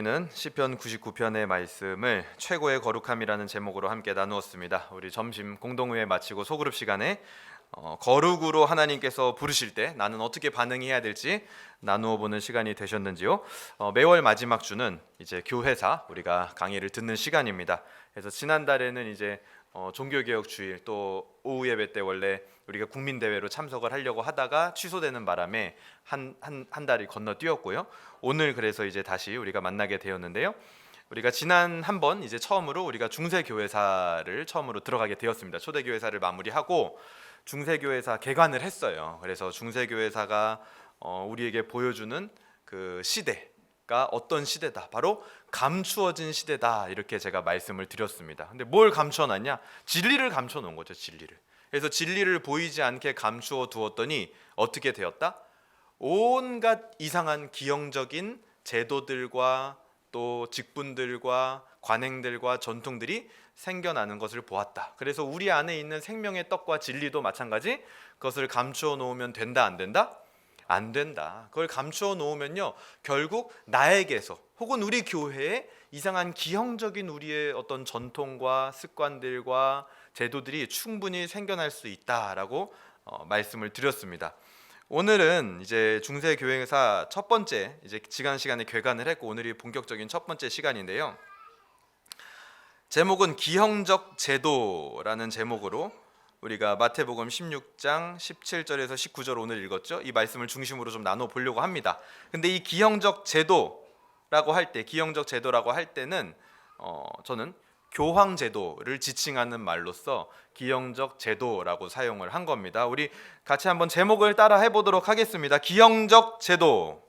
우리는 시편 99편의 말씀을 최고의 거룩함이라는 제목으로 함께 나누었습니다. 우리 점심 공동회의 마치고 소그룹 시간에 거룩으로 하나님께서 부르실 때 나는 어떻게 반응해야 될지 나누어 보는 시간이 되셨는지요? 매월 마지막 주는 이제 교회사 우리가 강의를 듣는 시간입니다. 그래서 지난달에는 이제 종교개혁 주일 또 오후 예배 때 원래 우리가 국민대회로 참석을 하려고 하다가 취소되는 바람에 한 달이 건너뛰었고요. 오늘 그래서 이제 다시 우리가 만나게 되었는데요. 우리가 지난 한 번 이제 처음으로 우리가 중세교회사를 처음으로 들어가게 되었습니다. 초대교회사를 마무리하고 중세교회사 개관을 했어요. 그래서 중세교회사가 우리에게 보여주는 그 시대가 어떤 시대다, 바로 감추어진 시대다, 이렇게 제가 말씀을 드렸습니다. 근데 뭘 감춰놨냐? 진리를 감춰놓은 거죠. 진리를. 그래서 진리를 보이지 않게 감추어 두었더니 어떻게 되었다? 온갖 이상한 기형적인 제도들과 또 직분들과 관행들과 전통들이 생겨나는 것을 보았다. 그래서 우리 안에 있는 생명의 떡과 진리도 마찬가지, 그것을 감추어 놓으면 된다, 안 된다? 안 된다. 그걸 감추어 놓으면요, 결국 나에게서 혹은 우리 교회에 이상한 기형적인 우리의 어떤 전통과 습관들과 제도들이 충분히 생겨날 수 있다라고 말씀을 드렸습니다. 오늘은 이제 중세교회사 첫 번째 이제 지난 시간에 개관을 했고 오늘이 본격적인 첫 번째 시간인데요. 제목은 기형적 제도라는 제목으로 우리가 마태복음 16장 17절에서 19절 오늘 읽었죠. 이 말씀을 중심으로 좀 나눠 보려고 합니다. 근데 이 기형적 제도라고 할 때는 저는 교황 제도를 지칭하는 말로서 기형적 제도라고 사용을 한 겁니다. 우리 같이 한번 제목을 따라 해보도록 하겠습니다. 기형적 제도.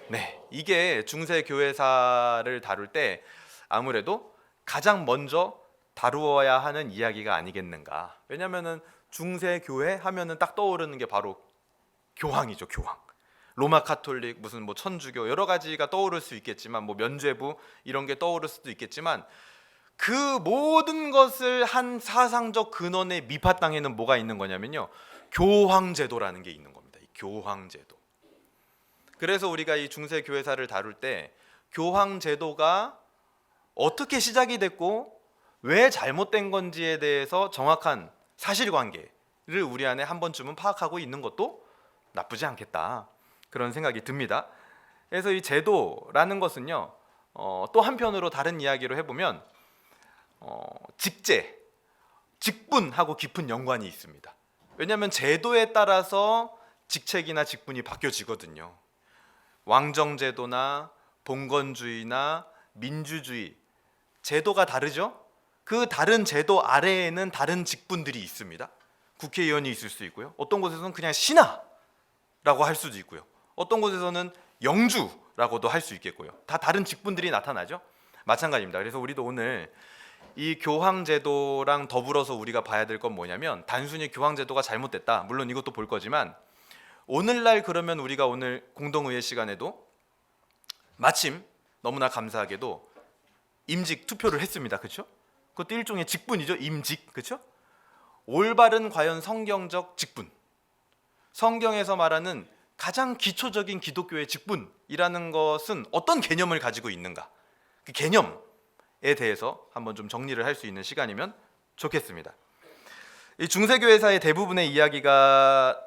네, 이게 중세 교회사를 다룰 때 아무래도 가장 먼저 다루어야 하는 이야기가 아니겠는가. 왜냐하면은 중세 교회 하면은 딱 떠오르는 게 바로 교황이죠. 교황. 로마 카톨릭, 무슨 뭐 천주교 여러 가지가 떠오를 수 있겠지만, 뭐 면죄부 이런 게 떠오를 수도 있겠지만, 그 모든 것을 한 사상적 근원의 밑바탕에는 뭐가 있는 거냐면요, 교황제도라는 게 있는 겁니다. 이 교황제도. 그래서 우리가 이 중세 교회사를 다룰 때 교황제도가 어떻게 시작이 됐고 왜 잘못된 건지에 대해서 정확한 사실관계를 우리 안에 한 번쯤은 파악하고 있는 것도 나쁘지 않겠다, 그런 생각이 듭니다. 그래서 이 제도라는 것은요, 또 한편으로 다른 이야기로 해보면 직제, 직분하고 깊은 연관이 있습니다. 왜냐하면 제도에 따라서 직책이나 직분이 바뀌어지거든요. 왕정제도나 봉건주의나 민주주의, 제도가 다르죠? 그 다른 제도 아래에는 다른 직분들이 있습니다. 국회의원이 있을 수 있고요. 어떤 곳에서는 그냥 신하라고 할 수도 있고요. 어떤 곳에서는 영주라고도 할 수 있겠고요. 다 다른 직분들이 나타나죠? 마찬가지입니다. 그래서 우리도 오늘 이 교황제도랑 더불어서 우리가 봐야 될 건 뭐냐면, 단순히 교황제도가 잘못됐다, 물론 이것도 볼 거지만, 오늘날 그러면 우리가 오늘 공동의회 시간에도 마침 너무나 감사하게도 임직 투표를 했습니다. 그렇죠? 그것도 일종의 직분이죠. 임직. 그렇죠? 올바른 과연 성경적 직분, 성경에서 말하는 가장 기초적인 기독교의 직분이라는 것은 어떤 개념을 가지고 있는가, 그 개념에 대해서 한번 좀 정리를 할 수 있는 시간이면 좋겠습니다. 이 중세교회사의 대부분의 이야기가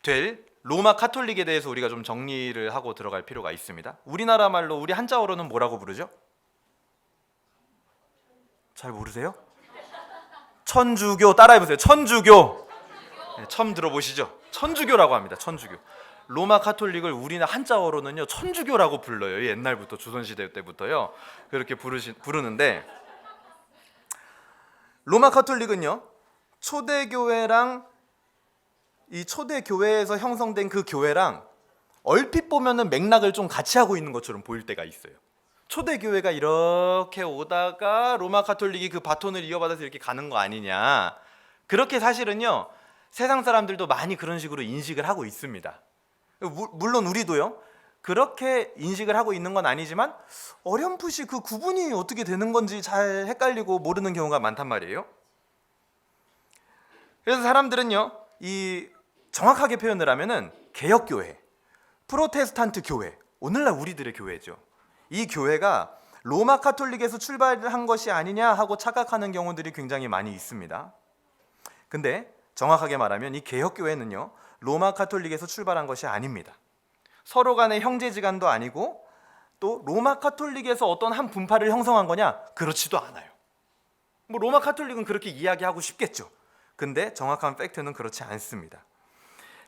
될 로마 카톨릭에 대해서 우리가 좀 정리를 하고 들어갈 필요가 있습니다. 우리나라 말로, 우리 한자어로는 뭐라고 부르죠? 잘 모르세요? 천주교. 따라해보세요. 천주교. 네, 처음 들어보시죠? 천주교라고 합니다. 천주교. 로마 카톨릭을 우리나라 한자어로는요, 천주교라고 불러요. 옛날부터, 조선시대 때부터요, 그렇게 부르는데, 로마 카톨릭은요, 초대교회랑 이 초대교회에서 형성된 그 교회랑 얼핏 보면은 맥락을 좀 같이 하고 있는 것처럼 보일 때가 있어요. 초대교회가 이렇게 오다가 로마 카톨릭이 그 바톤을 이어받아서 이렇게 가는 거 아니냐, 그렇게 사실은요 세상 사람들도 많이 그런 식으로 인식을 하고 있습니다. 물론 우리도요 그렇게 인식을 하고 있는 건 아니지만, 어렴풋이 그 구분이 어떻게 되는 건지 잘 헷갈리고 모르는 경우가 많단 말이에요. 그래서 사람들은요, 이 정확하게 표현을 하면은 개혁교회, 프로테스탄트 교회, 오늘날 우리들의 교회죠, 이 교회가 로마 카톨릭에서 출발한 것이 아니냐 하고 착각하는 경우들이 굉장히 많이 있습니다. 근데 정확하게 말하면 이 개혁교회는요, 로마 카톨릭에서 출발한 것이 아닙니다. 서로 간의 형제지간도 아니고 또 로마 카톨릭에서 어떤 한 분파를 형성한 거냐? 그렇지도 않아요. 뭐 로마 카톨릭은 그렇게 이야기하고 싶겠죠. 근데 정확한 팩트는 그렇지 않습니다.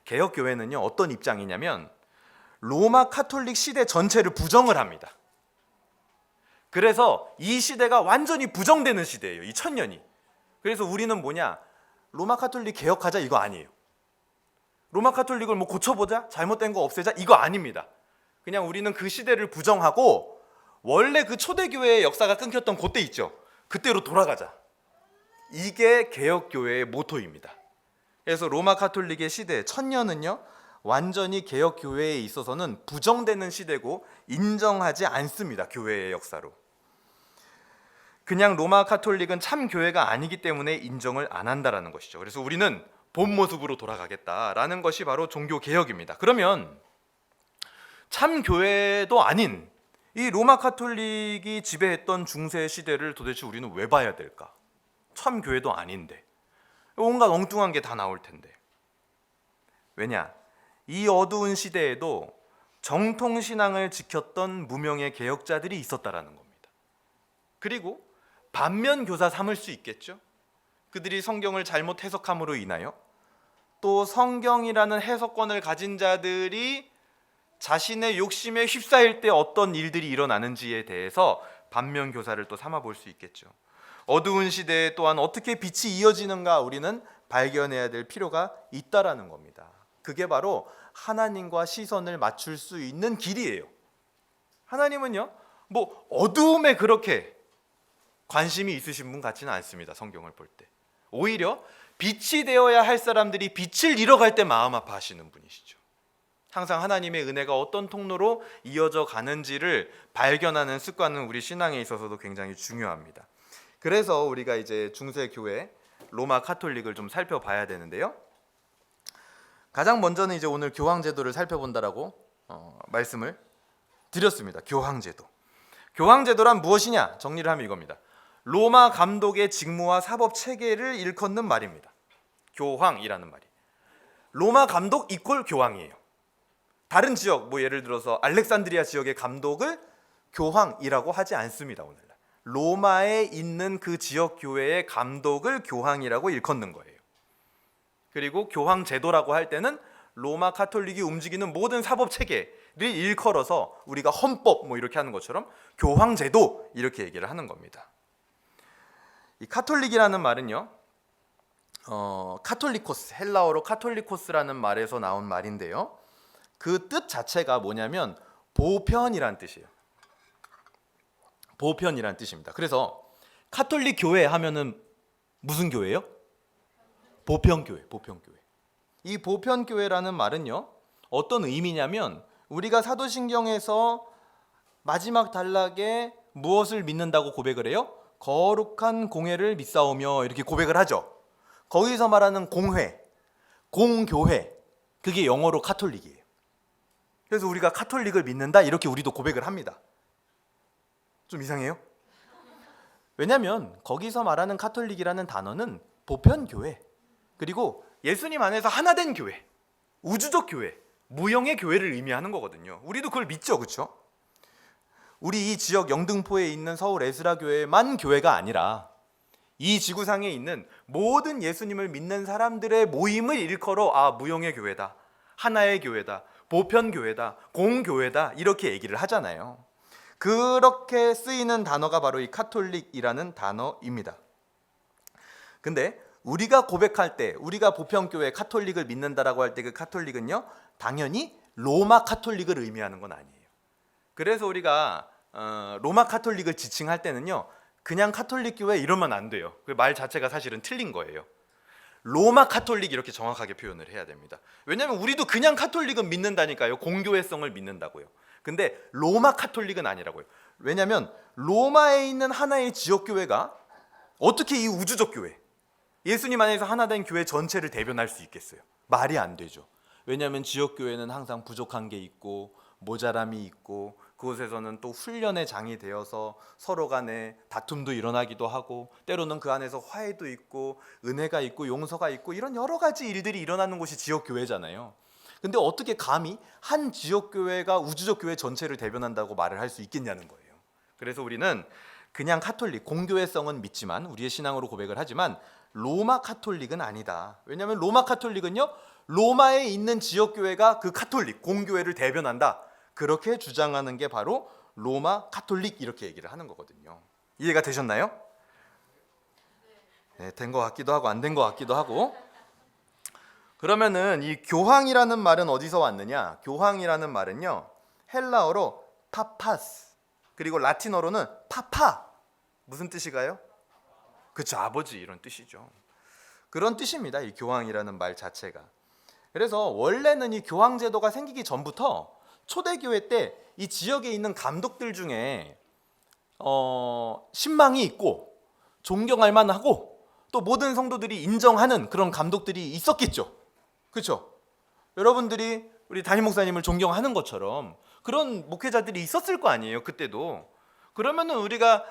개혁교회는요, 어떤 입장이냐면 로마 카톨릭 시대 전체를 부정을 합니다. 그래서 이 시대가 완전히 부정되는 시대예요. 이 천년이. 그래서 우리는 뭐냐? 로마 카톨릭 개혁하자 이거 아니에요. 로마 카톨릭을 뭐 고쳐보자, 잘못된 거 없애자 이거 아닙니다. 그냥 우리는 그 시대를 부정하고 원래 그 초대교회의 역사가 끊겼던 그때 있죠. 그때로 돌아가자. 이게 개혁교회의 모토입니다. 그래서 로마 카톨릭의 시대 천년은요, 완전히 개혁교회에 있어서는 부정되는 시대고 인정하지 않습니다. 교회의 역사로. 그냥 로마 카톨릭은 참 교회가 아니기 때문에 인정을 안 한다라는 것이죠. 그래서 우리는 본 모습으로 돌아가겠다라는 것이 바로 종교 개혁입니다. 그러면 참 교회도 아닌 이 로마 카톨릭이 지배했던 중세 시대를 도대체 우리는 왜 봐야 될까? 참 교회도 아닌데 온갖 엉뚱한 게 다 나올 텐데. 왜냐? 이 어두운 시대에도 정통신앙을 지켰던 무명의 개혁자들이 있었다라는 겁니다. 그리고 반면교사 삼을 수 있겠죠. 그들이 성경을 잘못 해석함으로 인하여 또 성경이라는 해석권을 가진 자들이 자신의 욕심에 휩싸일 때 어떤 일들이 일어나는지에 대해서 반면교사를 또 삼아 볼 수 있겠죠. 어두운 시대에 또한 어떻게 빛이 이어지는가 우리는 발견해야 될 필요가 있다라는 겁니다. 그게 바로 하나님과 시선을 맞출 수 있는 길이에요. 하나님은요, 뭐 어두움에 그렇게 관심이 있으신 분 같지는 않습니다. 성경을 볼 때. 오히려 빛이 되어야 할 사람들이 빛을 잃어갈 때 마음 아파하시는 분이시죠. 항상 하나님의 은혜가 어떤 통로로 이어져 가는지를 발견하는 습관은 우리 신앙에 있어서도 굉장히 중요합니다. 그래서 우리가 이제 중세 교회 로마 카톨릭을 좀 살펴봐야 되는데요. 가장 먼저는 이제 오늘 교황제도를 살펴본다라고 말씀을 드렸습니다. 교황제도. 교황제도란 무엇이냐? 정리를 하면 이겁니다. 로마 감독의 직무와 사법 체계를 일컫는 말입니다. 교황이라는 말이. 로마 감독 이퀄 교황이에요. 다른 지역, 뭐 예를 들어서 알렉산드리아 지역의 감독을 교황이라고 하지 않습니다. 오늘날 로마에 있는 그 지역 교회의 감독을 교황이라고 일컫는 거예요. 그리고 교황제도라고 할 때는 로마 카톨릭이 움직이는 모든 사법 체계를 일컬어서 우리가 헌법 뭐 이렇게 하는 것처럼 교황제도 이렇게 얘기를 하는 겁니다. 이 카톨릭이라는 말은요, 카톨리코스, 헬라어로 카톨리코스라는 말에서 나온 말인데요. 그 뜻 자체가 뭐냐면 보편이란 뜻이에요. 보편이란 뜻입니다. 그래서 카톨릭 교회 하면은 무슨 교회예요? 보편교회, 보편교회. 이 보편교회라는 말은요, 어떤 의미냐면 우리가 사도신경에서 마지막 단락에 무엇을 믿는다고 고백을 해요? 거룩한 공회를 믿사오며 이렇게 고백을 하죠. 거기서 말하는 공회, 공교회, 그게 영어로 카톨릭이에요. 그래서 우리가 카톨릭을 믿는다 이렇게 우리도 고백을 합니다. 좀 이상해요? 왜냐하면 거기서 말하는 카톨릭이라는 단어는 보편교회, 그리고 예수님 안에서 하나된 교회, 우주적 교회, 무형의 교회를 의미하는 거거든요. 우리도 그걸 믿죠, 그렇죠? 우리 이 지역 영등포에 있는 서울 에스라 교회만 교회가 아니라 이 지구상에 있는 모든 예수님을 믿는 사람들의 모임을 일컬어 무형의 교회다, 하나의 교회다, 보편교회다, 공교회다 이렇게 얘기를 하잖아요. 그렇게 쓰이는 단어가 바로 이 카톨릭이라는 단어입니다. 근데 우리가 고백할 때, 우리가 보편교회 카톨릭을 믿는다라고 할 때 그 카톨릭은요, 당연히 로마 카톨릭을 의미하는 건 아니에요. 그래서 우리가 로마 카톨릭을 지칭할 때는요, 그냥 카톨릭 교회 이러면 안 돼요. 그 말 자체가 사실은 틀린 거예요. 로마 카톨릭 이렇게 정확하게 표현을 해야 됩니다. 왜냐하면 우리도 그냥 카톨릭은 믿는다니까요. 공교회성을 믿는다고요. 근데 로마 카톨릭은 아니라고요. 왜냐하면 로마에 있는 하나의 지역교회가 어떻게 이 우주적 교회, 예수님 안에서 하나된 교회 전체를 대변할 수 있겠어요? 말이 안 되죠. 왜냐하면 지역교회는 항상 부족한 게 있고 모자람이 있고 그곳에서는 또 훈련의 장이 되어서 서로 간에 다툼도 일어나기도 하고, 때로는 그 안에서 화해도 있고 은혜가 있고 용서가 있고, 이런 여러 가지 일들이 일어나는 곳이 지역교회잖아요. 근데 어떻게 감히 한 지역교회가 우주적 교회 전체를 대변한다고 말을 할 수 있겠냐는 거예요. 그래서 우리는 그냥 카톨릭, 공교회성은 믿지만, 우리의 신앙으로 고백을 하지만 로마 카톨릭은 아니다. 왜냐하면 로마 카톨릭은요, 로마에 있는 지역교회가 그 카톨릭, 공교회를 대변한다, 그렇게 주장하는 게 바로 로마 카톨릭, 이렇게 얘기를 하는 거거든요. 이해가 되셨나요? 네, 된 것 같기도 하고 안 된 것 같기도 하고. 그러면은 이 교황이라는 말은 어디서 왔느냐? 교황이라는 말은요, 헬라어로 파파스, 그리고 라틴어로는 파파. 무슨 뜻이가요? 그쵸, 아버지, 이런 뜻이죠. 그런 뜻입니다, 이 교황이라는 말 자체가. 그래서 원래는 이 교황 제도가 생기기 전부터 초대교회 때 이 지역에 있는 감독들 중에 신망이 있고 존경할 만하고 또 모든 성도들이 인정하는 그런 감독들이 있었겠죠. 그렇죠? 여러분들이 우리 담임 목사님을 존경하는 것처럼 그런 목회자들이 있었을 거 아니에요, 그때도. 그러면은 우리가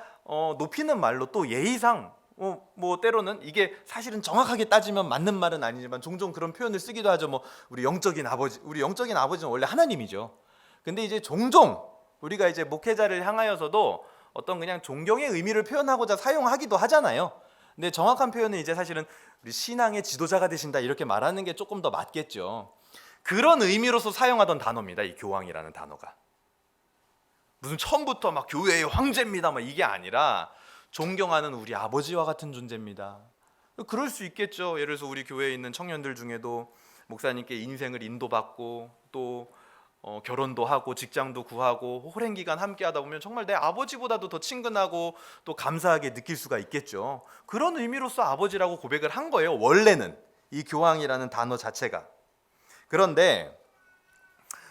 높이는 말로 또 예의상 뭐 때로는 이게 사실은 정확하게 따지면 맞는 말은 아니지만 종종 그런 표현을 쓰기도 하죠. 뭐 우리 영적인 아버지는 원래 하나님이죠. 근데 이제 종종 우리가 이제 목회자를 향하여서도 어떤 그냥 존경의 의미를 표현하고자 사용하기도 하잖아요. 근데 정확한 표현은 이제 사실은 우리 신앙의 지도자가 되신다, 이렇게 말하는 게 조금 더 맞겠죠. 그런 의미로서 사용하던 단어입니다, 이 교황이라는 단어가. 무슨 처음부터 막 교회의 황제입니다, 막 이게 아니라 존경하는 우리 아버지와 같은 존재입니다. 그럴 수 있겠죠. 예를 들어서 우리 교회에 있는 청년들 중에도 목사님께 인생을 인도받고 또 결혼도 하고 직장도 구하고 오랜 기간 함께 하다 보면 정말 내 아버지보다도 더 친근하고 또 감사하게 느낄 수가 있겠죠. 그런 의미로서 아버지라고 고백을 한 거예요, 원래는, 이 교황이라는 단어 자체가. 그런데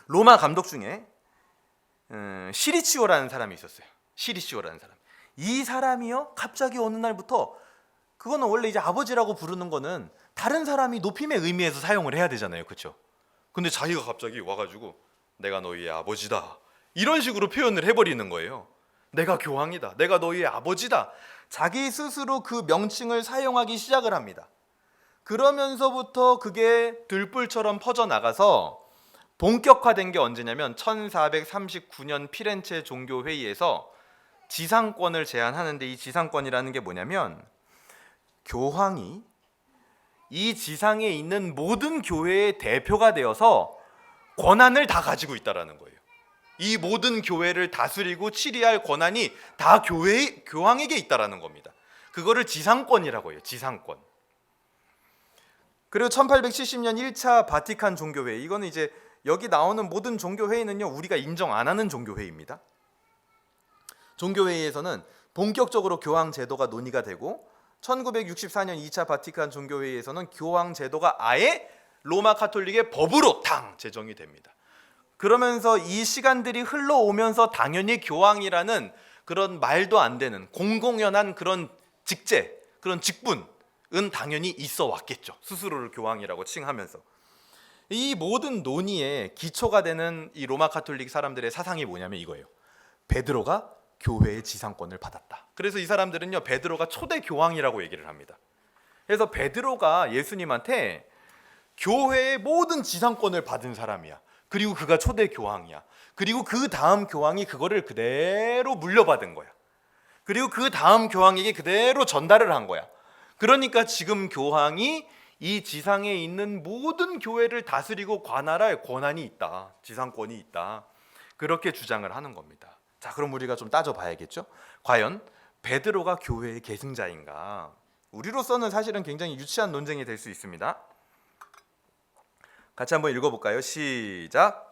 로마 감독 중에 시리치오라는 사람이 있었어요. 시리치오라는 사람. 이 사람이요, 갑자기 어느 날부터, 그거는 원래 이제 아버지라고 부르는 거는 다른 사람이 높임의 의미에서 사용을 해야 되잖아요, 그렇죠? 근데 자기가 갑자기 와가지고 내가 너희의 아버지다, 이런 식으로 표현을 해버리는 거예요. 내가 교황이다, 내가 너희의 아버지다, 자기 스스로 그 명칭을 사용하기 시작을 합니다. 그러면서부터 그게 들불처럼 퍼져나가서 본격화된 게 언제냐면 1439년 피렌체 종교회의에서 지상권을 제안하는데, 이 지상권이라는 게 뭐냐면 교황이 이 지상에 있는 모든 교회의 대표가 되어서 권한을 다 가지고 있다라는 거예요. 이 모든 교회를 다스리고 치리할 권한이 다 교황에게 있다라는 겁니다. 그거를 지상권이라고 해요, 지상권. 그리고 1870년 1차 바티칸 종교회의, 이거는 이제 여기 나오는 모든 종교회의는요, 우리가 인정 안 하는 종교회의입니다. 종교회의에서는 본격적으로 교황 제도가 논의가 되고, 1964년 2차 바티칸 종교회의에서는 교황 제도가 아예 로마 카톨릭의 법으로 당 제정이 됩니다. 그러면서 이 시간들이 흘러오면서 당연히 교황이라는 그런 말도 안 되는 공공연한 그런 직제, 그런 직분은 당연히 있어 왔겠죠. 스스로를 교황이라고 칭하면서. 이 모든 논의의 기초가 되는 이 로마 카톨릭 사람들의 사상이 뭐냐면 이거예요. 베드로가 교회의 지상권을 받았다. 그래서 이 사람들은요, 베드로가 초대 교황이라고 얘기를 합니다. 그래서 베드로가 예수님한테 교회의 모든 지상권을 받은 사람이야. 그리고 그가 초대 교황이야. 그리고 그 다음 교황이 그거를 그대로 물려받은 거야. 그리고 그 다음 교황에게 그대로 전달을 한 거야. 그러니까 지금 교황이 이 지상에 있는 모든 교회를 다스리고 관할할 권한이 있다, 지상권이 있다, 그렇게 주장을 하는 겁니다. 자, 그럼 우리가 좀 따져봐야겠죠. 과연 베드로가 교회의 계승자인가? 우리로서는 사실은 굉장히 유치한 논쟁이 될 수 있습니다. 같이 한번 읽어볼까요? 시작.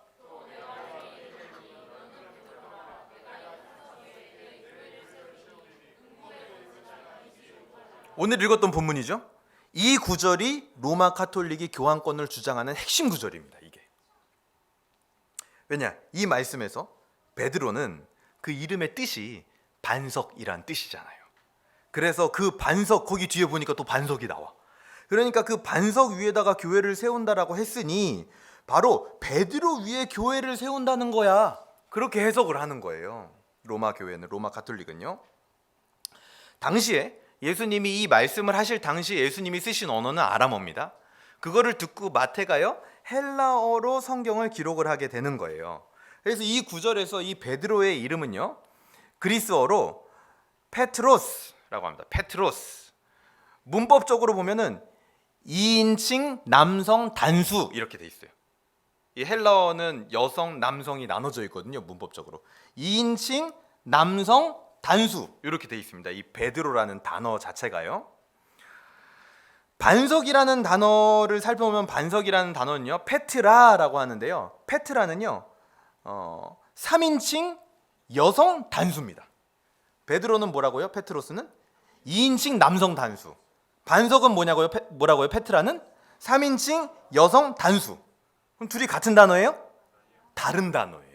오늘 읽었던 본문이죠. 이 구절이 로마 카톨릭이 교황권을 주장하는 핵심 구절입니다. 이게 왜냐? 이 말씀에서 베드로는 그 이름의 뜻이 반석이란 뜻이잖아요. 그래서 그 반석, 거기 뒤에 보니까 또 반석이 나와. 그러니까 그 반석 위에다가 교회를 세운다라고 했으니 바로 베드로 위에 교회를 세운다는 거야. 그렇게 해석을 하는 거예요. 로마 교회는, 로마 가톨릭은요. 당시에 예수님이 이 말씀을 하실 당시 예수님이 쓰신 언어는 아람어입니다. 그거를 듣고 마태가요 헬라어로 성경을 기록을 하게 되는 거예요. 그래서 이 구절에서 이 베드로의 이름은요 그리스어로 페트로스라고 합니다. 페트로스. 문법적으로 보면은 2인칭 남성 단수 이렇게 돼 있어요. 이 헬라어는 여성, 남성이 나눠져 있거든요. 문법적으로 2인칭 남성 단수 이렇게 돼 있습니다. 이 베드로라는 단어 자체가요. 반석이라는 단어를 살펴보면 반석이라는 단어는요 페트라라고 하는데요. 페트라는요 3인칭 여성 단수입니다. 베드로는 뭐라고요? 페트로스는 2인칭 남성 단수. 반석은 뭐라고요? 페트라는 3인칭 여성 단수. 그럼 둘이 같은 단어예요? 다른 단어예요.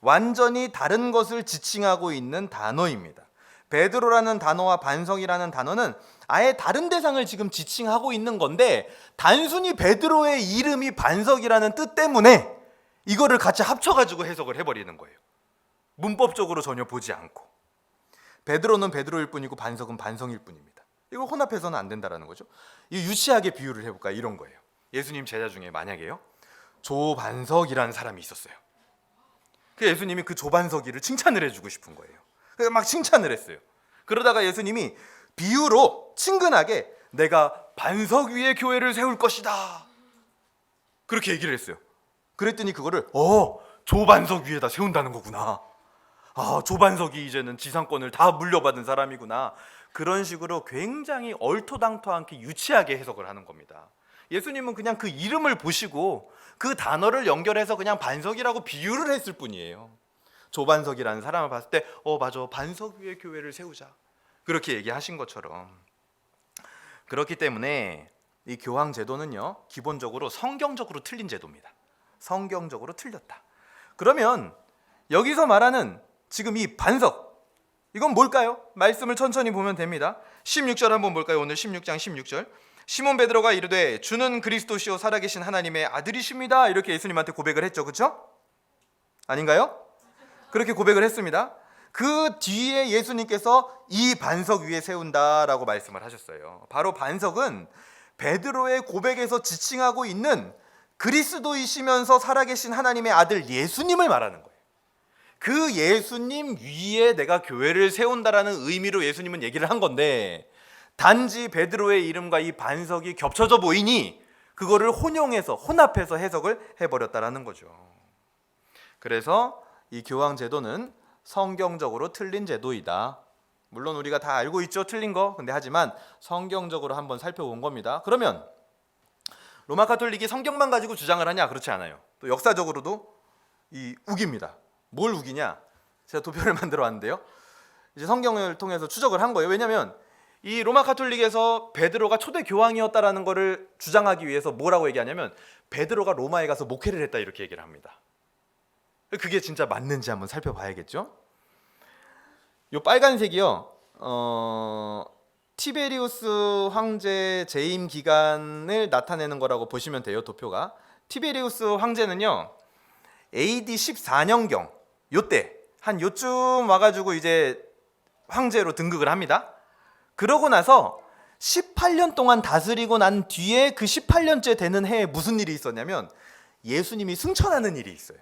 완전히 다른 것을 지칭하고 있는 단어입니다. 베드로라는 단어와 반석이라는 단어는 아예 다른 대상을 지금 지칭하고 있는 건데 단순히 베드로의 이름이 반석이라는 뜻 때문에 이거를 같이 합쳐가지고 해석을 해버리는 거예요. 문법적으로 전혀 보지 않고. 베드로는 베드로일 뿐이고 반석은 반성일 뿐입니다. 이걸 혼합해서는 안 된다라는 거죠. 이 유치하게 비유를 해볼까 이런 거예요. 예수님 제자 중에 만약에요 조반석이라는 사람이 있었어요. 그 예수님이 그 조반석이를 칭찬을 해주고 싶은 거예요. 그래서 막 칭찬을 했어요. 그러다가 예수님이 비유로 친근하게 내가 반석 위에 교회를 세울 것이다 그렇게 얘기를 했어요. 그랬더니 그거를 조반석 위에다 세운다는 거구나. 조반석이 이제는 지상권을 다 물려받은 사람이구나. 그런 식으로 굉장히 얼토당토않게 유치하게 해석을 하는 겁니다. 예수님은 그냥 그 이름을 보시고 그 단어를 연결해서 그냥 반석이라고 비유를 했을 뿐이에요. 조반석이라는 사람을 봤을 때 맞아, 반석 위에 교회를 세우자 그렇게 얘기하신 것처럼. 그렇기 때문에 이 교황 제도는요 기본적으로 성경적으로 틀린 제도입니다. 성경적으로 틀렸다. 그러면 여기서 말하는 지금 이 반석 이건 뭘까요? 말씀을 천천히 보면 됩니다. 16절 한번 볼까요? 오늘 16장 16절. 시몬 베드로가 이르되 주는 그리스도시요 살아계신 하나님의 아들이십니다. 이렇게 예수님한테 고백을 했죠. 그렇죠? 아닌가요? 그렇게 고백을 했습니다. 그 뒤에 예수님께서 이 반석 위에 세운다라고 말씀을 하셨어요. 바로 반석은 베드로의 고백에서 지칭하고 있는 그리스도이시면서 살아계신 하나님의 아들 예수님을 말하는 거예요. 그 예수님 위에 내가 교회를 세운다라는 의미로 예수님은 얘기를 한 건데 단지 베드로의 이름과 이 반석이 겹쳐져 보이니 그거를 혼합해서 해석을 해버렸다라는 거죠. 그래서 이 교황 제도는 성경적으로 틀린 제도이다. 물론 우리가 다 알고 있죠, 틀린 거. 근데 하지만 성경적으로 한번 살펴본 겁니다. 그러면 로마 가톨릭이 성경만 가지고 주장을 하냐? 그렇지 않아요. 또 역사적으로도 이 우깁니다. 뭘 우기냐? 제가 도표를 만들어 왔는데요. 이제 성경을 통해서 추적을 한 거예요. 왜냐하면 이 로마 가톨릭에서 베드로가 초대 교황이었다라는 거를 주장하기 위해서 뭐라고 얘기하냐면 베드로가 로마에 가서 목회를 했다 이렇게 얘기를 합니다. 그게 진짜 맞는지 한번 살펴봐야겠죠. 요 빨간색이요. 티베리우스 황제 재임 기간을 나타내는 거라고 보시면 돼요. 도표가. 티베리우스 황제는요. AD 14년경 요때 한 요쯤 와가지고 이제 황제로 등극을 합니다. 그러고 나서 18년 동안 다스리고 난 뒤에 그 18년째 되는 해에 무슨 일이 있었냐면 예수님이 승천하는 일이 있어요.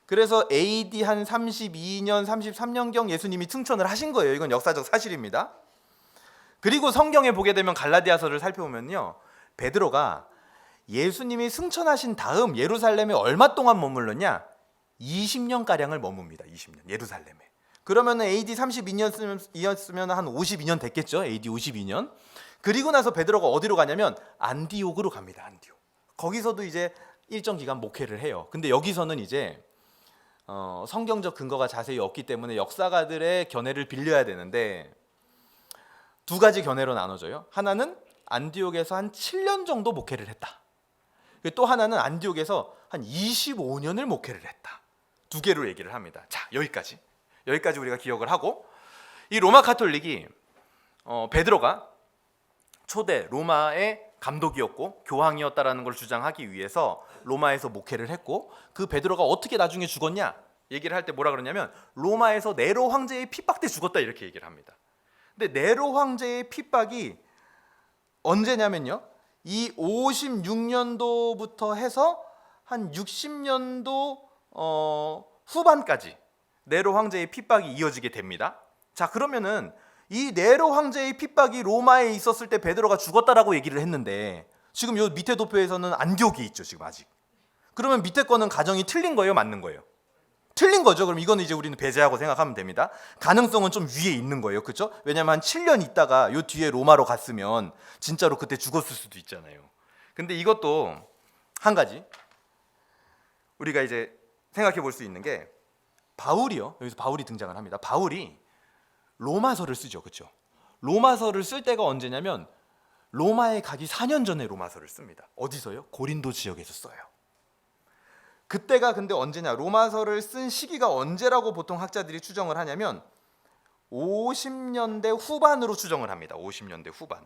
그래서 AD 한 32년, 33년경 예수님이 승천을 하신 거예요. 이건 역사적 사실입니다. 그리고 성경에 보게 되면 갈라디아서를 살펴보면요. 베드로가 예수님이 승천하신 다음 예루살렘에 얼마 동안 머물렀냐? 20년가량을 머뭅니다. 20년 예루살렘에. 그러면 AD 32년이었으면 한 52년 됐겠죠. AD 52년. 그리고 나서 베드로가 어디로 가냐면 안디옥으로 갑니다. 안디옥. 거기서도 이제 일정 기간 목회를 해요. 근데 여기서는 이제 성경적 근거가 자세히 없기 때문에 역사가들의 견해를 빌려야 되는데 두 가지 견해로 나눠져요. 하나는 안디옥에서 한 7년 정도 목회를 했다. 또 하나는 안디옥에서 한 25년을 목회를 했다. 두 개로 얘기를 합니다. 자, 여기까지 우리가 기억을 하고 이 로마 가톨릭이 베드로가 초대 로마의 감독이었고 교황이었다라는 걸 주장하기 위해서 로마에서 목회를 했고 그 베드로가 어떻게 나중에 죽었냐? 얘기를 할 때 뭐라 그러냐면 로마에서 네로 황제의 핍박 때 죽었다 이렇게 얘기를 합니다. 근데 네로 황제의 핍박이 언제냐면요, 이 56년도부터 해서 한 60년도 후반까지 네로 황제의 핍박이 이어지게 됩니다. 자, 그러면은 이 네로 황제의 핍박이 로마에 있었을 때 베드로가 죽었다라고 얘기를 했는데, 지금 요 밑에 도표에서는 안디옥이 있죠, 지금 아직. 그러면 밑에 거는 가정이 틀린 거예요, 맞는 거예요? 틀린 거죠. 그럼 이거는 이제 우리는 배제하고 생각하면 됩니다. 가능성은 좀 위에 있는 거예요, 그렇죠? 왜냐면 한 7년 있다가 요 뒤에 로마로 갔으면 진짜로 그때 죽었을 수도 있잖아요. 근데 이것도 한 가지 우리가 이제 생각해 볼 수 있는 게, 바울이요, 여기서 바울이 등장을 합니다. 바울이 로마서를 쓰죠, 그렇죠? 로마서를 쓸 때가 언제냐면 로마에 가기 4년 전에 로마서를 씁니다. 어디서요? 고린도 지역에서 써요. 그때가 근데 언제냐, 로마서를 쓴 시기가 언제라고 보통 학자들이 추정을 하냐면 50년대 후반으로 추정을 합니다. 50년대 후반.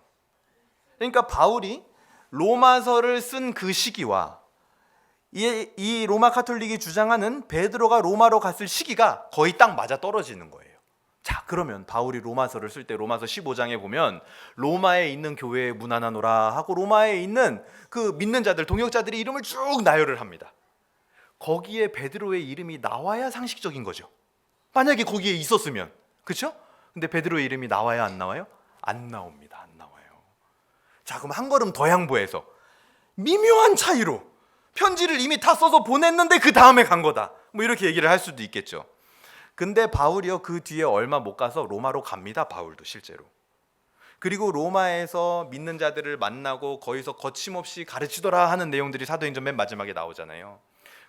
그러니까 바울이 로마서를 쓴 그 시기와 이 로마 카톨릭이 주장하는 베드로가 로마로 갔을 시기가 거의 딱 맞아 떨어지는 거예요. 자, 그러면 바울이 로마서를 쓸 때 로마서 15장에 보면 로마에 있는 교회에 문안하노라 하고 로마에 있는 그 믿는 자들, 동역자들의 이름을 쭉 나열을 합니다. 거기에 베드로의 이름이 나와야 상식적인 거죠. 만약에 거기에 있었으면, 그렇죠? 근데 베드로의 이름이 나와야 안 나와요? 안 나옵니다. 안 나와요. 자, 그럼 한 걸음 더 양보해서 미묘한 차이로 편지를 이미 다 써서 보냈는데 그 다음에 간 거다, 뭐 이렇게 얘기를 할 수도 있겠죠. 근데 바울이요, 그 뒤에 얼마 못 가서 로마로 갑니다. 바울도 실제로. 그리고 로마에서 믿는 자들을 만나고 거기서 거침없이 가르치더라 하는 내용들이 사도행전 맨 마지막에 나오잖아요.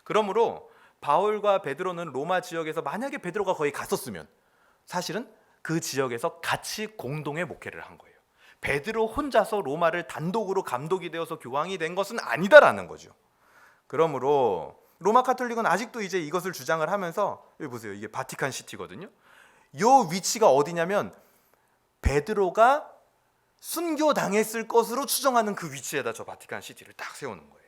그러므로 바울과 베드로는 로마 지역에서 만약에 베드로가 거기 갔었으면 사실은 그 지역에서 같이 공동의 목회를 한 거예요. 베드로 혼자서 로마를 단독으로 감독이 되어서 교황이 된 것은 아니다라는 거죠. 그러므로 로마 카톨릭은 아직도 이제 이것을 주장을 하면서, 여기 보세요, 이게 바티칸 시티거든요. 요 위치가 어디냐면 베드로가 순교당했을 것으로 추정하는 그 위치에다 저 바티칸 시티를 딱 세우는 거예요.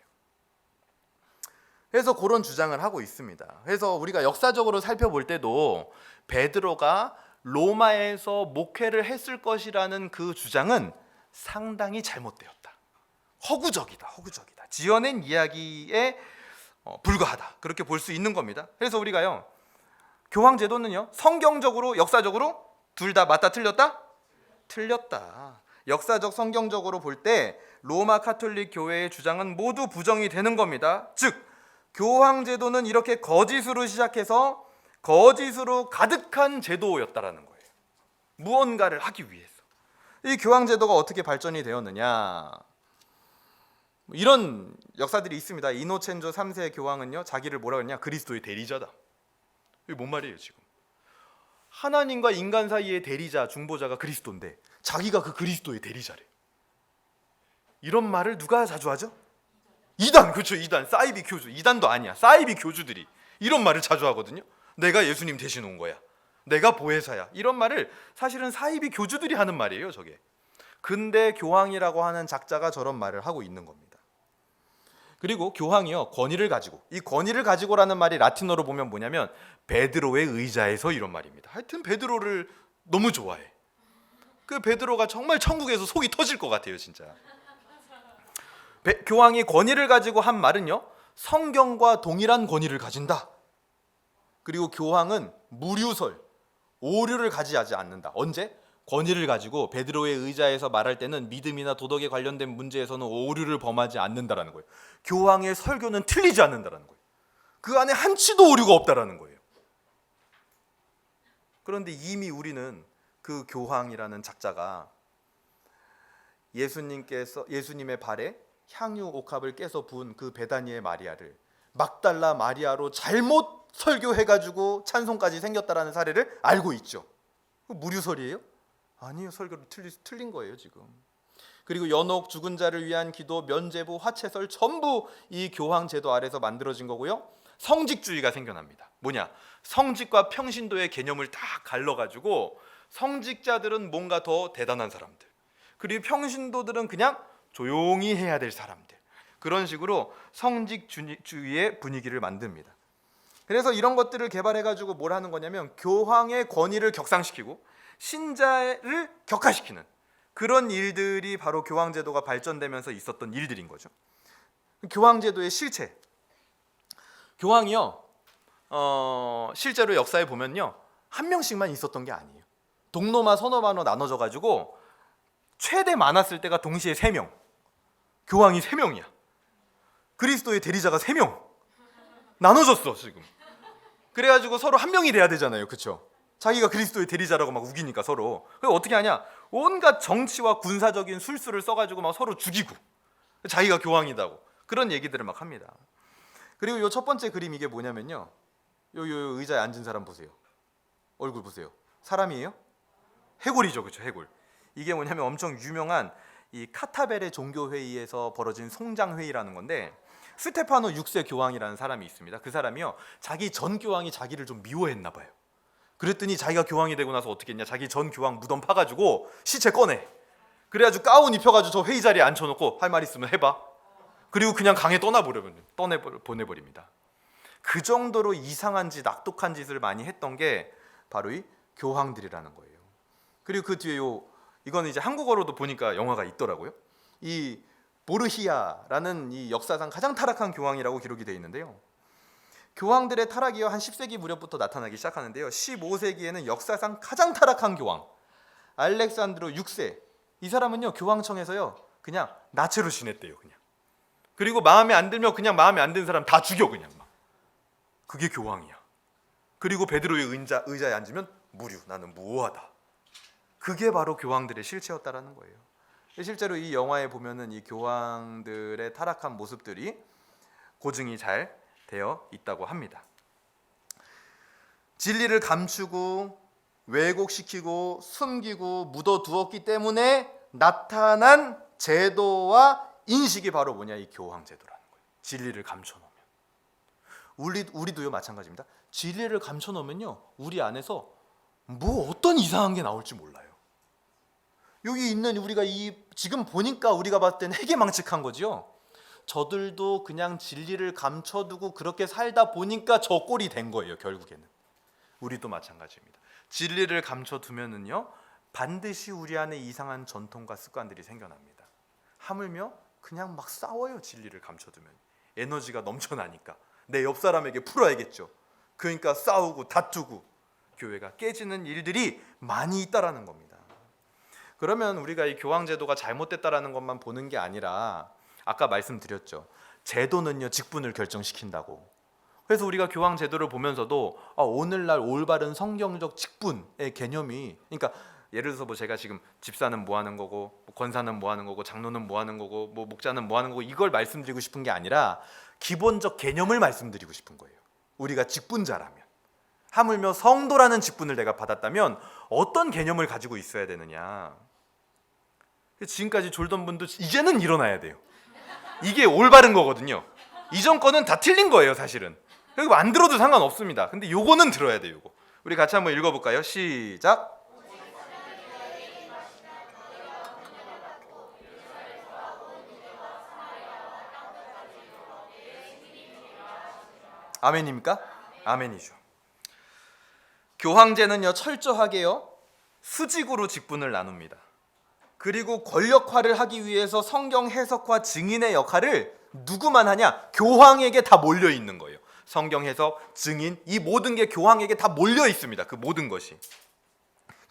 그래서 그런 주장을 하고 있습니다. 그래서 우리가 역사적으로 살펴볼 때도 베드로가 로마에서 목회를 했을 것이라는 그 주장은 상당히 잘못되었다. 허구적이다. 지어낸 이야기에 불과하다. 그렇게 볼 수 있는 겁니다. 그래서 우리가요, 교황 제도는요, 성경적으로 역사적으로 둘 다 맞다 틀렸다? 틀렸다. 역사적 성경적으로 볼 때 로마 카톨릭 교회의 주장은 모두 부정이 되는 겁니다. 즉 교황 제도는 이렇게 거짓으로 시작해서 거짓으로 가득한 제도였다라는 거예요. 무언가를 하기 위해서. 이 교황 제도가 어떻게 발전이 되었느냐, 이런 역사들이 있습니다. 이노첸조 3세 교황은요, 자기를 뭐라 그러냐, 그리스도의 대리자다. 이게 뭔 말이에요? 지금 하나님과 인간 사이의 대리자, 중보자가 그리스도인데 자기가 그 그리스도의 대리자래. 이런 말을 누가 자주 하죠? 이단, 그렇죠, 이단, 사이비 교주. 이단도 아니야, 사이비 교주들이 이런 말을 자주 하거든요. 내가 예수님 대신 온 거야, 내가 보혜사야, 이런 말을 사실은 사이비 교주들이 하는 말이에요, 저게. 근데 교황이라고 하는 작자가 저런 말을 하고 있는 겁니다. 그리고 교황이요, 권위를 가지고, 이 권위를 가지고라는 말이 라틴어로 보면 뭐냐면 베드로의 의자에서, 이런 말입니다. 하여튼 베드로를 너무 좋아해. 그 베드로가 정말 천국에서 속이 터질 것 같아요, 진짜. 교황이 권위를 가지고 한 말은요, 성경과 동일한 권위를 가진다. 그리고 교황은 무류설, 오류를 가지지 않는다. 언제? 권위를 가지고 베드로의 의자에서 말할 때는 믿음이나 도덕에 관련된 문제에서는 오류를 범하지 않는다라는 거예요. 교황의 설교는 틀리지 않는다라는 거예요. 그 안에 한치도 오류가 없다라는 거예요. 그런데 이미 우리는 그 교황이라는 작자가 예수님의 발에 향유 옥합을 깨서 부은 그 베다니의 마리아를 막달라 마리아로 잘못 설교해가지고 찬송까지 생겼다라는 사례를 알고 있죠. 무류설이에요? 아니에요. 설교를 틀린 거예요, 지금. 그리고 연옥, 죽은 자를 위한 기도, 면죄부, 화채설 전부 이 교황 제도 아래서 만들어진 거고요. 성직주의가 생겨납니다. 뭐냐? 성직과 평신도의 개념을 딱 갈라가지고 성직자들은 뭔가 더 대단한 사람들, 그리고 평신도들은 그냥 조용히 해야 될 사람들, 그런 식으로 성직주의의 분위기를 만듭니다. 그래서 이런 것들을 개발해가지고 뭘 하는 거냐면 교황의 권위를 격상시키고 신자를 격화시키는 그런 일들이 바로 교황제도가 발전되면서 있었던 일들인 거죠. 교황제도의 실체. 교황이요, 실제로 역사에 보면요, 한 명씩만 있었던 게 아니에요. 동로마 서노마로 나눠져가지고 최대 많았을 때가 동시에 3명. 교황이 3명이야. 그리스도의 대리자가 3명. 나눠졌어 지금. 그래가지고 서로 한 명이 돼야 되잖아요, 그렇죠? 자기가 그리스도의 대리자라고 막 우기니까 서로. 그래서 어떻게 하냐? 온갖 정치와 군사적인 술수를 써가지고 막 서로 죽이고 자기가 교황이다고 그런 얘기들을 막 합니다. 그리고 요 첫 번째 그림 이게 뭐냐면요, 요 의자에 앉은 사람 보세요. 얼굴 보세요. 사람이에요? 해골이죠, 그렇죠? 해골. 이게 뭐냐면 엄청 유명한 이 카타베레 종교회의에서 벌어진 송장회의라는 건데, 스테파노 6세 교황이라는 사람이 있습니다. 그 사람이요, 자기 전 교황이 자기를 좀 미워했나 봐요. 그랬더니 자기가 교황이 되고 나서 어떻게 했냐, 자기 전 교황 무덤 파가지고 시체 꺼내. 그래가지고 가운 입혀가지고 저 회의 자리에 앉혀놓고 할 말 있으면 해봐. 그리고 그냥 강에 보내버립니다. 그 정도로 이상한 짓, 악독한 짓을 많이 했던 게 바로 이 교황들이라는 거예요. 그리고 그 뒤에 이거는 이제 한국어로도 보니까 영화가 있더라고요. 이 보르히아라는 이 역사상 가장 타락한 교황이라고 기록이 되어 있는데요. 교황들의 타락이요, 한 10세기 무렵부터 나타나기 시작하는데요. 15세기에는 역사상 가장 타락한 교황 알렉산드로 6세, 이 사람은요, 교황청에서요 그냥 나체로 지냈대요. 그냥. 그리고 마음에 안 들면 그냥 마음에 안 드는 사람 다 죽여 그냥 막. 그게 교황이야. 그리고 베드로의 의자에 앉으면 무류, 나는 무오하다. 그게 바로 교황들의 실체였다라는 거예요. 실제로 이 영화에 보면은 이 교황들의 타락한 모습들이 고증이 잘 되어 있다고 합니다. 진리를 감추고 왜곡시키고 숨기고 묻어두었기 때문에 나타난 제도와 인식이 바로 뭐냐, 이 교황제도라는 거예요. 진리를 감춰놓으면 우리도요 마찬가지입니다. 진리를 감춰놓으면요, 우리 안에서 뭐 어떤 이상한 게 나올지 몰라요. 여기 있는 우리가 지금 보니까 우리가 봤을 때는 해괴망측한 거죠. 저들도 그냥 진리를 감춰두고 그렇게 살다 보니까 저 꼴이 된 거예요. 결국에는 우리도 마찬가지입니다. 진리를 감춰두면은요, 반드시 우리 안에 이상한 전통과 습관들이 생겨납니다. 하물며 그냥 막 싸워요. 진리를 감춰두면 에너지가 넘쳐나니까 내 옆 사람에게 풀어야겠죠. 그러니까 싸우고 다투고 교회가 깨지는 일들이 많이 있다라는 겁니다. 그러면 우리가 이 교황제도가 잘못됐다라는 것만 보는 게 아니라, 아까 말씀드렸죠, 제도는요 직분을 결정시킨다고. 그래서 우리가 교황제도를 보면서도 오늘날 올바른 성경적 직분의 개념이, 그러니까 예를 들어서 제가 지금 집사는 뭐 하는 거고, 권사는 뭐 하는 거고, 장로는 뭐 하는 거고, 목자는 뭐 하는 거고, 이걸 말씀드리고 싶은 게 아니라 기본적 개념을 말씀드리고 싶은 거예요. 우리가 직분자라면, 하물며 성도라는 직분을 내가 받았다면 어떤 개념을 가지고 있어야 되느냐. 지금까지 졸던 분도 이제는 일어나야 돼요. 이게 올바른 거거든요. 이전 거는 다 틀린 거예요, 사실은. 그리고 안 들어도 상관없습니다. 근데 요거는 들어야 돼요. 요거. 우리 같이 한번 읽어볼까요? 시작. 아멘입니까? 아멘이죠. 교황제는요 철저하게요 수직으로 직분을 나눕니다. 그리고 권력화를 하기 위해서 성경 해석과 증인의 역할을 누구만 하냐? 교황에게 다 몰려 있는 거예요. 성경 해석, 증인, 이 모든 게 교황에게 다 몰려 있습니다. 그 모든 것이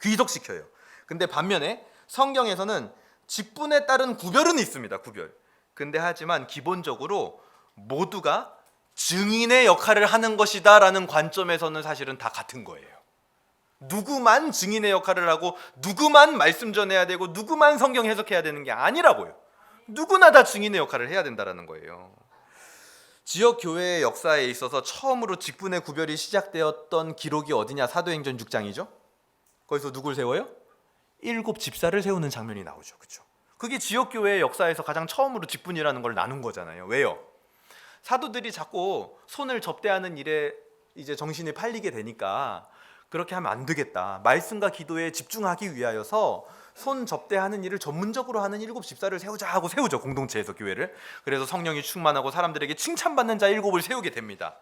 귀속시켜요. 근데 반면에 성경에서는 직분에 따른 구별은 있습니다. 구별. 근데 하지만 기본적으로 모두가 증인의 역할을 하는 것이다 라는 관점에서는 사실은 다 같은 거예요. 누구만 증인의 역할을 하고 누구만 말씀 전해야 되고 누구만 성경 해석해야 되는 게 아니라고요. 누구나 다 증인의 역할을 해야 된다는 거예요. 지역 교회의 역사에 있어서 처음으로 직분의 구별이 시작되었던 기록이 어디냐? 사도행전 6장이죠. 거기서 누굴 세워요? 7 집사를 세우는 장면이 나오죠. 그렇죠? 그게 지역 교회의 역사에서 가장 처음으로 직분이라는 걸 나눈 거잖아요. 왜요? 사도들이 자꾸 손을 접대하는 일에 이제 정신이 팔리게 되니까 그렇게 하면 안 되겠다. 말씀과 기도에 집중하기 위하여서 손 접대하는 일을 전문적으로 하는 7 집사를 세우자 하고 세우죠. 공동체에서 교회를. 그래서 성령이 충만하고 사람들에게 칭찬받는 자 7을 세우게 됩니다.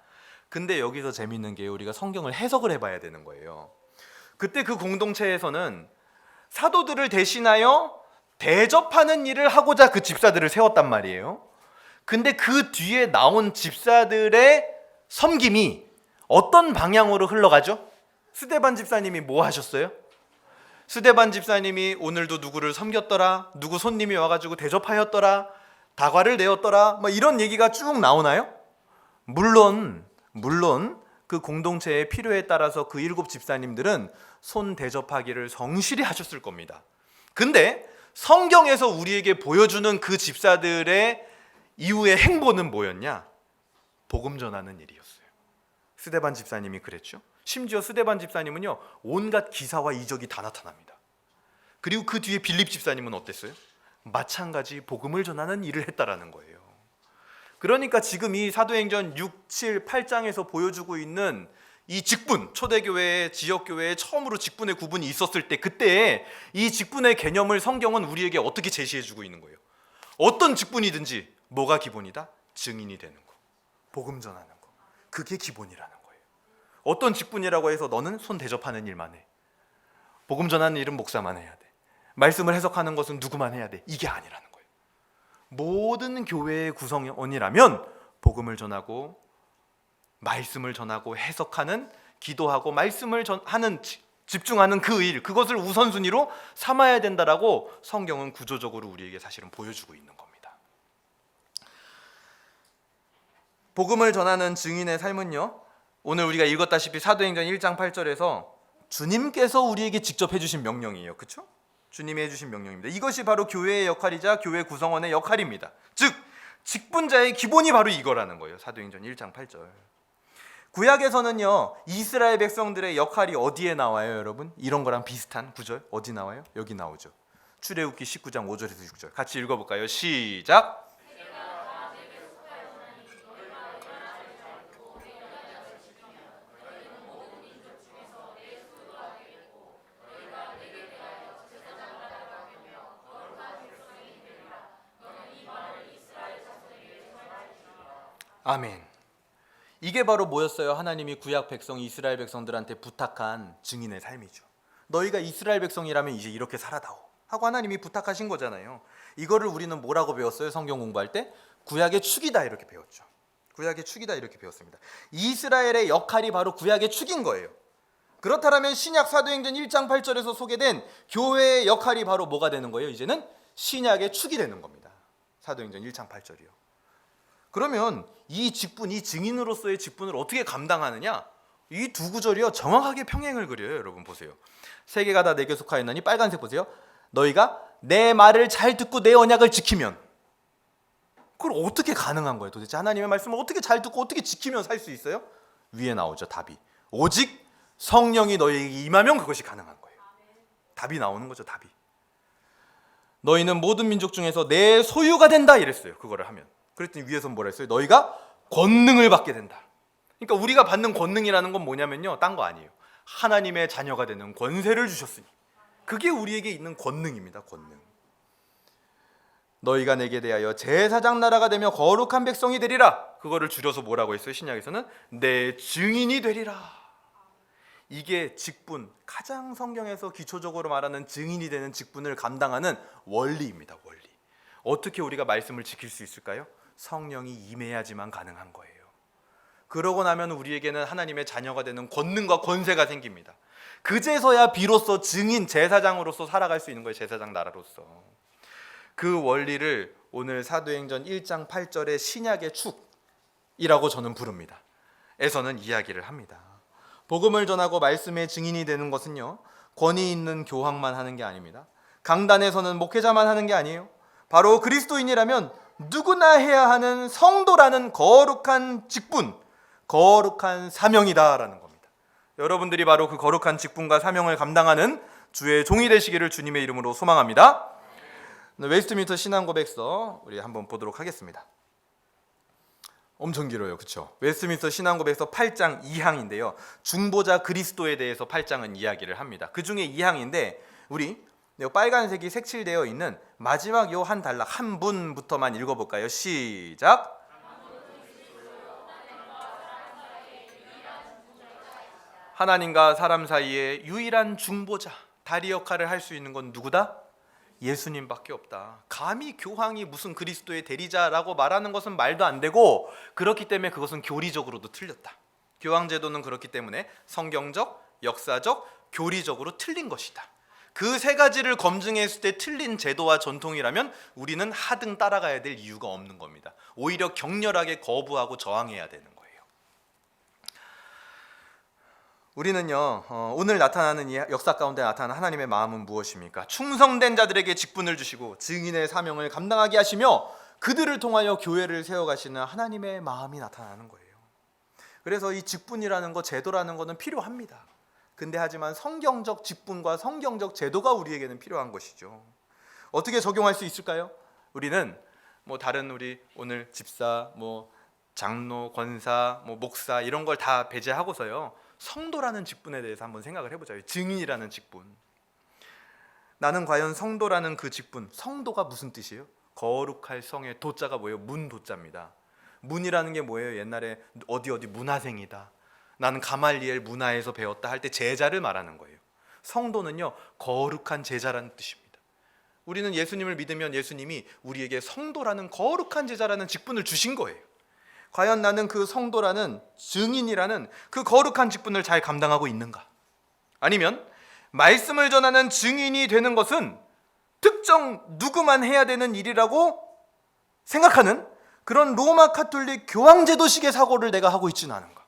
근데 여기서 재밌는 게 우리가 성경을 해석을 해봐야 되는 거예요. 그때 그 공동체에서는 사도들을 대신하여 대접하는 일을 하고자 그 집사들을 세웠단 말이에요. 근데 그 뒤에 나온 집사들의 섬김이 어떤 방향으로 흘러가죠? 스데반 집사님이 뭐 하셨어요? 스데반 집사님이 오늘도 누구를 섬겼더라, 누구 손님이 와가지고 대접하였더라, 다과를 내었더라, 뭐 이런 얘기가 쭉 나오나요? 물론 그 공동체의 필요에 따라서 그 7 집사님들은 손 대접하기를 성실히 하셨을 겁니다. 근데 성경에서 우리에게 보여주는 그 집사들의 이후의 행보는 뭐였냐? 복음 전하는 일이었어요. 스데반 집사님이 그랬죠. 심지어 스데반 집사님은요, 온갖 기사와 이적이 다 나타납니다. 그리고 그 뒤에 빌립 집사님은 어땠어요? 마찬가지 복음을 전하는 일을 했다라는 거예요. 그러니까 지금 이 사도행전 6, 7, 8장에서 보여주고 있는 이 직분, 초대교회, 지역교회에 처음으로 직분의 구분이 있었을 때 그때 이 직분의 개념을 성경은 우리에게 어떻게 제시해주고 있는 거예요? 어떤 직분이든지 뭐가 기본이다? 증인이 되는 거, 복음 전하는 거, 그게 기본이라는 거예요. 어떤 직분이라고 해서 너는 손 대접하는 일만 해, 복음 전하는 일은 목사만 해야 돼, 말씀을 해석하는 것은 누구만 해야 돼, 이게 아니라는 거예요. 모든 교회의 구성원이라면 복음을 전하고 말씀을 전하고 해석하는, 기도하고 말씀을 하는, 집중하는 그 일, 그것을 우선순위로 삼아야 된다라고 성경은 구조적으로 우리에게 사실은 보여주고 있는 겁니다. 복음을 전하는 증인의 삶은요, 오늘 우리가 읽었다시피 사도행전 1장 8절에서 주님께서 우리에게 직접 해주신 명령이에요. 그렇죠? 주님이 해주신 명령입니다. 이것이 바로 교회의 역할이자 교회 구성원의 역할입니다. 즉 직분자의 기본이 바로 이거라는 거예요. 사도행전 1장 8절. 구약에서는요, 이스라엘 백성들의 역할이 어디에 나와요, 여러분? 이런 거랑 비슷한 구절 어디 나와요? 여기 나오죠. 출애굽기 19장 5절에서 6절. 같이 읽어볼까요? 시작. 아멘. 이게 바로 뭐였어요? 하나님이 구약 백성 이스라엘 백성들한테 부탁한 증인의 삶이죠. 너희가 이스라엘 백성이라면 이제 이렇게 살아다오 하고 하나님이 부탁하신 거잖아요. 이거를 우리는 뭐라고 배웠어요? 성경 공부할 때 구약의 축이다 이렇게 배웠죠. 구약의 축이다 이렇게 배웠습니다. 이스라엘의 역할이 바로 구약의 축인 거예요. 그렇다면 신약 사도행전 1장 8절에서 소개된 교회의 역할이 바로 뭐가 되는 거예요? 이제는 신약의 축이 되는 겁니다. 사도행전 1장 8절이요. 그러면 이 직분, 이 증인으로서의 직분을 어떻게 감당하느냐? 이 두 구절이요, 정확하게 평행을 그려요. 여러분 보세요. 세계가 다 내게 속하였나니, 빨간색 보세요. 너희가 내 말을 잘 듣고 내 언약을 지키면. 그걸 어떻게 가능한 거예요? 도대체 하나님의 말씀을 어떻게 잘 듣고 어떻게 지키면 살 수 있어요? 위에 나오죠, 답이. 오직 성령이 너희에게 임하면 그것이 가능한 거예요. 답이 나오는 거죠, 답이. 너희는 모든 민족 중에서 내 소유가 된다 이랬어요. 그거를 하면. 그랬더니 위에서 뭐라 했어요? 너희가 권능을 받게 된다. 그러니까 우리가 받는 권능이라는 건 뭐냐면요, 딴 거 아니에요. 하나님의 자녀가 되는 권세를 주셨으니 그게 우리에게 있는 권능입니다. 권능. 너희가 내게 대하여 제사장 나라가 되며 거룩한 백성이 되리라. 그거를 줄여서 뭐라고 했어요? 신약에서는 내 증인이 되리라. 이게 직분, 가장 성경에서 기초적으로 말하는 증인이 되는 직분을 감당하는 원리입니다. 원리. 어떻게 우리가 말씀을 지킬 수 있을까요? 성령이 임해야지만 가능한 거예요. 그러고 나면 우리에게는 하나님의 자녀가 되는 권능과 권세가 생깁니다. 그제서야 비로소 증인, 제사장으로서 살아갈 수 있는 거예요. 제사장 나라로서. 그 원리를 오늘 사도행전 1장 8절의 신약의 축이라고 저는 부릅니다. 에서는 이야기를 합니다. 복음을 전하고 말씀의 증인이 되는 것은요, 권위 있는 교황만 하는 게 아닙니다. 강단에서는 목회자만 하는 게 아니에요. 바로 그리스도인이라면 누구나 해야 하는 성도라는 거룩한 직분, 거룩한 사명이다라는 겁니다. 여러분들이 바로 그 거룩한 직분과 사명을 감당하는 주의 종이 되시기를 주님의 이름으로 소망합니다. 웨스트민스터 신앙고백서 우리 한번 보도록 하겠습니다. 엄청 길어요, 그렇죠? 웨스트민스터 신앙고백서 8장 2항인데요. 중보자 그리스도에 대해서 8장은 이야기를 합니다. 그 중에 2항인데 우리 빨간색이 색칠되어 있는 마지막 요 한 단락 한 분부터만 읽어볼까요? 시작. 하나님과 사람 사이의 유일한 중보자, 다리 역할을 할 수 있는 건 누구다? 예수님밖에 없다. 감히 교황이 무슨 그리스도의 대리자라고 말하는 것은 말도 안 되고, 그렇기 때문에 그것은 교리적으로도 틀렸다. 교황 제도는 그렇기 때문에 성경적, 역사적, 교리적으로 틀린 것이다. 그 세 가지를 검증했을 때 틀린 제도와 전통이라면 우리는 하등 따라가야 될 이유가 없는 겁니다. 오히려 격렬하게 거부하고 저항해야 되는 거예요. 우리는요, 오늘 나타나는 이 역사 가운데 나타나는 하나님의 마음은 무엇입니까? 충성된 자들에게 직분을 주시고 증인의 사명을 감당하게 하시며 그들을 통하여 교회를 세워가시는 하나님의 마음이 나타나는 거예요. 그래서 이 직분이라는 거, 제도라는 거는 필요합니다. 근데 하지만 성경적 직분과 성경적 제도가 우리에게는 필요한 것이죠. 어떻게 적용할 수 있을까요? 우리는 다른 우리 오늘 집사, 장로, 권사, 목사 이런 걸 다 배제하고서요, 성도라는 직분에 대해서 한번 생각을 해보자요. 증인이라는 직분. 나는 과연 성도라는 그 직분, 성도가 무슨 뜻이에요? 거룩할 성의 도자가 뭐예요? 문도자입니다. 문이라는 게 뭐예요? 옛날에 어디 문화생이다, 나는 가말리엘 문화에서 배웠다 할 때 제자를 말하는 거예요. 성도는요, 거룩한 제자라는 뜻입니다. 우리는 예수님을 믿으면 예수님이 우리에게 성도라는 거룩한 제자라는 직분을 주신 거예요. 과연 나는 그 성도라는, 증인이라는 그 거룩한 직분을 잘 감당하고 있는가? 아니면 말씀을 전하는 증인이 되는 것은 특정 누구만 해야 되는 일이라고 생각하는 그런 로마 카톨릭 교황제도식의 사고를 내가 하고 있지는 않은가?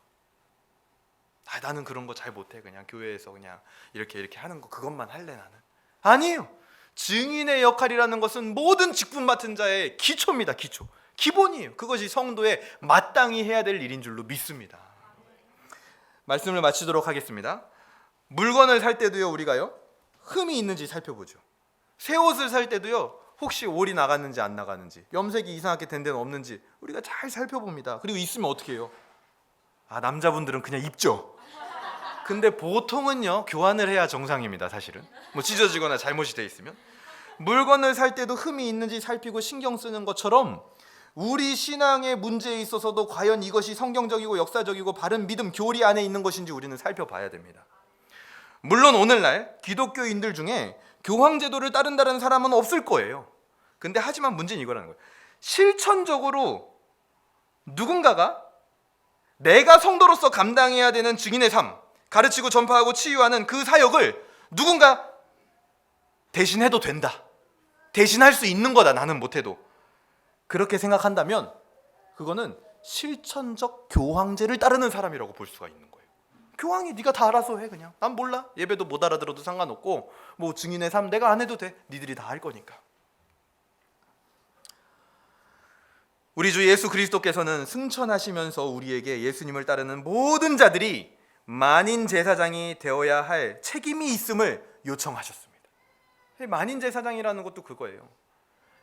나는 그런 거 잘 못해. 그냥 교회에서 그냥 이렇게 하는 거 그것만 할래 나는. 아니에요. 증인의 역할이라는 것은 모든 직분 맡은 자의 기초입니다. 기본이에요. 그것이 성도의 마땅히 해야 될 일인 줄로 믿습니다. 말씀을 마치도록 하겠습니다. 물건을 살 때도요, 우리가요, 흠이 있는지 살펴보죠. 새 옷을 살 때도요, 혹시 올이 나갔는지 안 나갔는지, 염색이 이상하게 된 데는 없는지 우리가 잘 살펴봅니다. 그리고 있으면 어떻게 해요? 남자분들은 그냥 입죠. 근데 보통은요, 교환을 해야 정상입니다. 사실은 찢어지거나 잘못이 돼 있으면. 물건을 살 때도 흠이 있는지 살피고 신경 쓰는 것처럼 우리 신앙의 문제에 있어서도 과연 이것이 성경적이고 역사적이고 바른 믿음, 교리 안에 있는 것인지 우리는 살펴봐야 됩니다. 물론 오늘날 기독교인들 중에 교황제도를 따른다는 사람은 없을 거예요. 근데 하지만 문제는 이거라는 거예요. 실천적으로 누군가가 내가 성도로서 감당해야 되는 증인의 삶, 가르치고 전파하고 치유하는 그 사역을 누군가 대신해도 된다, 대신할 수 있는 거다, 나는 못해도. 그렇게 생각한다면 그거는 실천적 교황제를 따르는 사람이라고 볼 수가 있는 거예요. 교황이 네가 다 알아서 해, 그냥 난 몰라, 예배도 못 알아들어도 상관없고 증인의 삶 내가 안 해도 돼, 니들이 다 할 거니까. 우리 주 예수 그리스도께서는 승천하시면서 우리에게 예수님을 따르는 모든 자들이 만인 제사장이 되어야 할 책임이 있음을 요청하셨습니다. 만인 제사장이라는 것도 그거예요.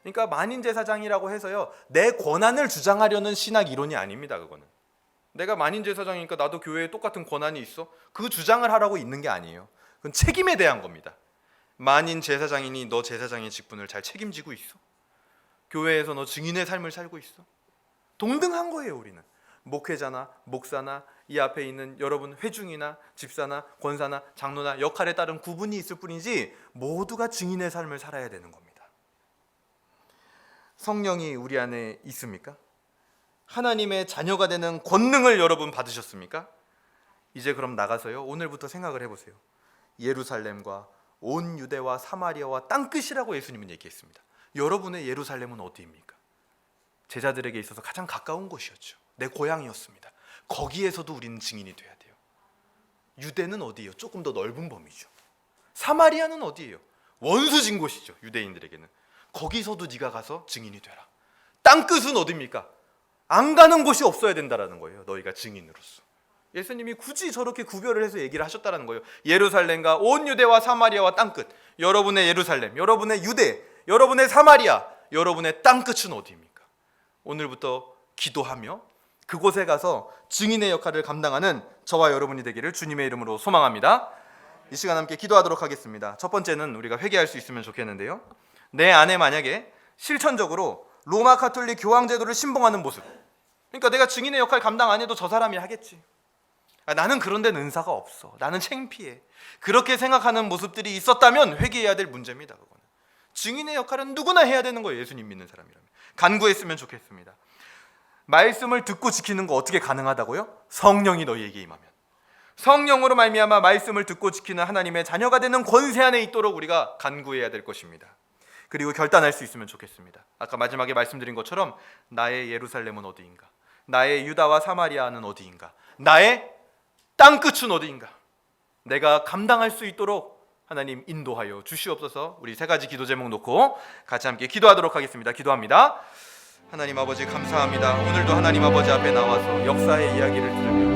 그러니까 만인 제사장이라고 해서요, 내 권한을 주장하려는 신학 이론이 아닙니다. 그거는 내가 만인 제사장이니까 나도 교회에 똑같은 권한이 있어, 그 주장을 하라고 있는 게 아니에요. 그건 책임에 대한 겁니다. 만인 제사장이니 너 제사장의 직분을 잘 책임지고 있어? 교회에서 너 증인의 삶을 살고 있어? 동등한 거예요. 우리는 목회자나 목사나 이 앞에 있는 여러분 회중이나 집사나 권사나 장로나 역할에 따른 구분이 있을 뿐이지 모두가 증인의 삶을 살아야 되는 겁니다. 성령이 우리 안에 있습니까? 하나님의 자녀가 되는 권능을 여러분 받으셨습니까? 이제 그럼 나가서요, 오늘부터 생각을 해보세요. 예루살렘과 온 유대와 사마리아와 땅끝이라고 예수님은 얘기했습니다. 여러분의 예루살렘은 어디입니까? 제자들에게 있어서 가장 가까운 곳이었죠. 내 고향이었습니다. 거기에서도 우리는 증인이 돼야 돼요. 유대는 어디예요? 조금 더 넓은 범위죠. 사마리아는 어디예요? 원수진 곳이죠. 유대인들에게는. 거기서도 네가 가서 증인이 되라. 땅끝은 어디입니까? 안 가는 곳이 없어야 된다라는 거예요. 너희가 증인으로서. 예수님이 굳이 저렇게 구별을 해서 얘기를 하셨다는 거예요. 예루살렘과 온 유대와 사마리아와 땅끝. 여러분의 예루살렘, 여러분의 유대, 여러분의 사마리아, 여러분의 땅끝은 어디입니까? 오늘부터 기도하며 그곳에 가서 증인의 역할을 감당하는 저와 여러분이 되기를 주님의 이름으로 소망합니다. 이 시간 함께 기도하도록 하겠습니다. 첫 번째는 우리가 회개할 수 있으면 좋겠는데요, 내 안에 만약에 실천적으로 로마 카톨릭 교황제도를 신봉하는 모습, 그러니까 내가 증인의 역할 감당 안 해도 저 사람이 하겠지, 나는 그런 데는 은사가 없어. 나는 창피해. 그렇게 생각하는 모습들이 있었다면 회개해야 될 문제입니다. 그거는. 증인의 역할은 누구나 해야 되는 거예요. 예수님 믿는 사람이라면. 간구했으면 좋겠습니다. 말씀을 듣고 지키는 거 어떻게 가능하다고요? 성령이 너희에게 임하면. 성령으로 말미암아 말씀을 듣고 지키는 하나님의 자녀가 되는 권세 안에 있도록 우리가 간구해야 될 것입니다. 그리고 결단할 수 있으면 좋겠습니다. 아까 마지막에 말씀드린 것처럼 나의 예루살렘은 어디인가? 나의 유다와 사마리아는 어디인가? 나의 땅끝은 어디인가? 내가 감당할 수 있도록 하나님 인도하여 주시옵소서. 우리 세 가지 기도 제목 놓고 같이 함께 기도하도록 하겠습니다. 기도합니다. 하나님 아버지 감사합니다. 오늘도 하나님 아버지 앞에 나와서 역사의 이야기를 들으며